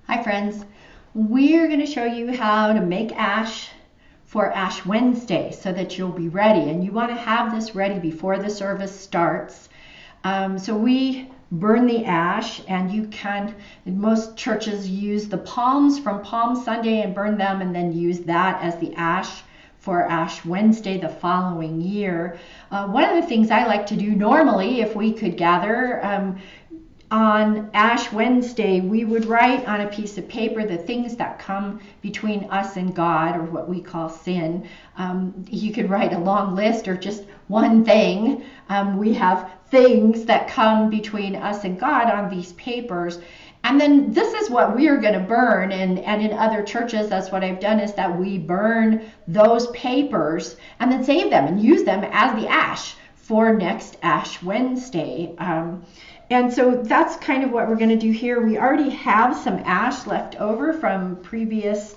Hi friends, we're going to show you how to make ash for Ash Wednesday so that you'll be ready, and you want to have this ready before the service starts. So we burn the ash, and you can, most churches use the palms from Palm Sunday and burn them and then use that as the ash for Ash Wednesday the following year. One of the things I like to do normally, if we could gather, on Ash Wednesday, we would write on a piece of paper the things that come between us and God, or what we call sin. You could write a long list or just one thing. We have things that come between us and God on these papers. And then this is what we are going to burn. And in other churches, that's what I've done, is that we burn those papers and then save them and use them as the ash for next Ash Wednesday. And so that's kind of what we're going to do here. We already have some ash left over from previous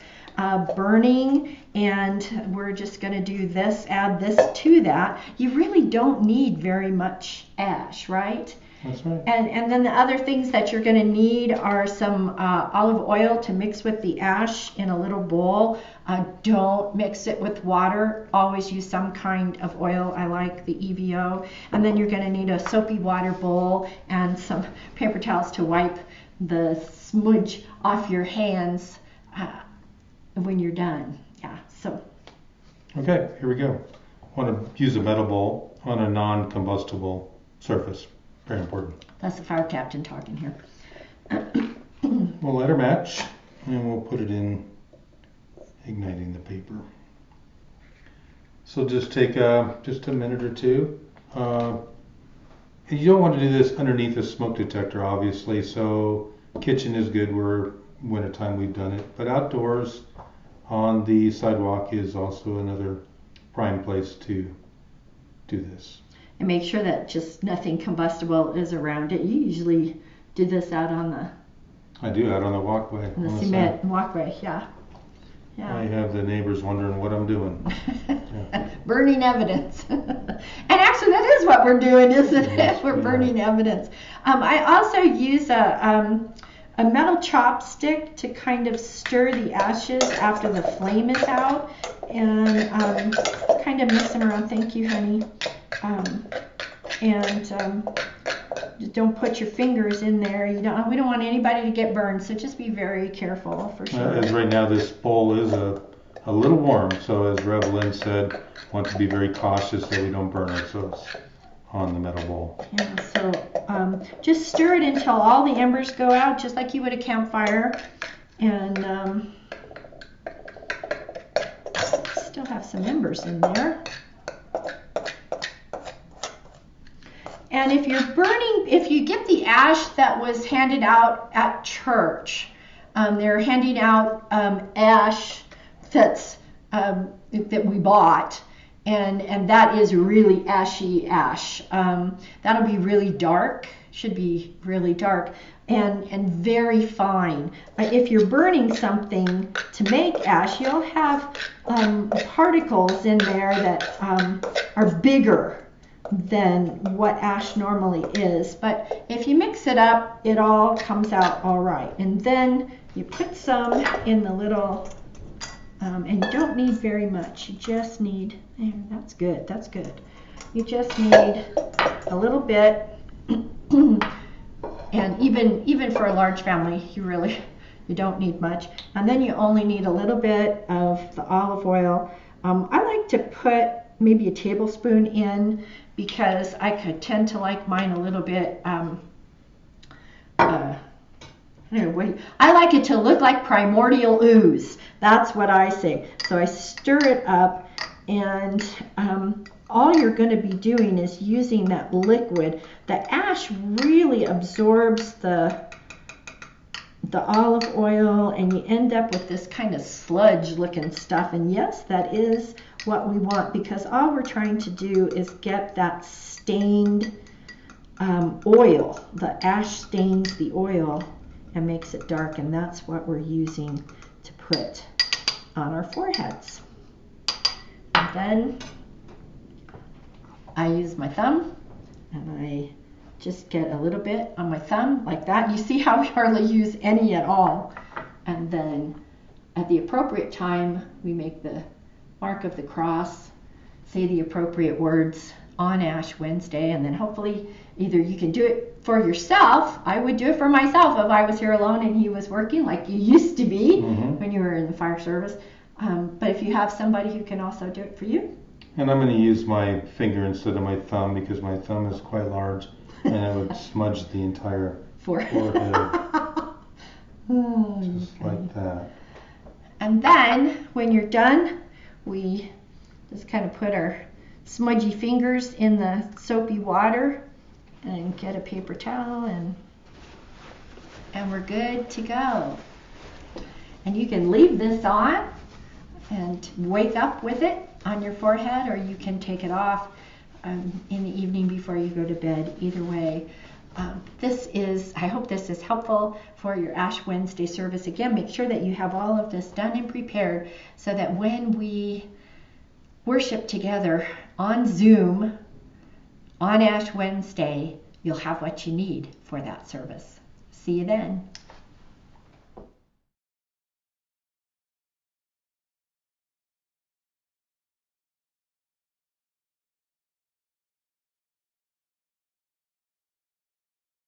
burning, and we're just going to do this, add this to that. You really don't need very much ash, right? That's right. And then the other things that you're going to need are some olive oil to mix with the ash in a little bowl. Don't mix it with water. Always use some kind of oil. I like the EVO. And then you're going to need a soapy water bowl and some paper towels to wipe the smudge off your hands when you're done. Yeah. So. Okay, here we go. I want to use a metal bowl on a non-combustible surface. Very important. That's the fire captain talking here. We'll let her match, and we'll put it in igniting the paper. So just take just a minute or two. You don't want to do this underneath a smoke detector, obviously, so kitchen is good. We're wintertime, we've done it. But outdoors on the sidewalk is also another prime place to do this. And make sure that just nothing combustible is around it. You usually do this out on the... I do, out on the walkway. On the cement walkway, yeah. I have the neighbors wondering what I'm doing. Yeah. Burning evidence. And actually that is what we're doing, isn't it? Yes, we're burning evidence. I also use a metal chopstick to kind of stir the ashes after the flame is out, and kind of mix them around. Thank you, honey. Just don't put your fingers in there. We don't want anybody to get burned, so just be very careful for sure. As right now, this bowl is a little warm, so as Revelyn said, want to be very cautious that we don't burn ourselves on the metal bowl. Yeah, so just stir it until all the embers go out, just like you would a campfire. And still have some embers in there. And if you're burning, if you get the ash that was handed out at church, they're handing out ash that's that we bought, and that is really ashy ash. That'll be really dark, should be really dark, and very fine. If you're burning something to make ash, you'll have particles in there that are bigger than what ash normally is. But if you mix it up, it all comes out all right. And then you put some in the little, and you don't need very much. You just need, that's good, that's good. You just need a little bit. And even for a large family, you don't need much. And then you only need a little bit of the olive oil. I like to put maybe a tablespoon in, because I could tend to like mine a little bit, I like it to look like primordial ooze. That's what I say. So I stir it up, and all you're going to be doing is using that liquid. The ash really absorbs the olive oil, and you end up with this kind of sludge looking stuff. And yes, that is what we want, because all we're trying to do is get that stained oil. The ash stains the oil and makes it dark, and that's what we're using to put on our foreheads. And then I use my thumb, and I just get a little bit on my thumb like that. You see how we hardly use any at all. And then at the appropriate time, we make the mark of the cross, say the appropriate words on Ash Wednesday, and then hopefully either you can do it for yourself. I would do it for myself if I was here alone and he was working like you used to be when you were in the fire service. But if you have somebody who can also do it for you. And I'm going to use my finger instead of my thumb because my thumb is quite large and it would smudge the entire forehead. Just like that. And then when you're done, we just kind of put our smudgy fingers in the soapy water and get a paper towel and we're good to go. And you can leave this on and wake up with it on your forehead, or you can take it off in the evening before you go to bed. Either way, I hope this is helpful for your Ash Wednesday service. Again, make sure that you have all of this done and prepared so that when we worship together on Zoom on Ash Wednesday, you'll have what you need for that service. See you then.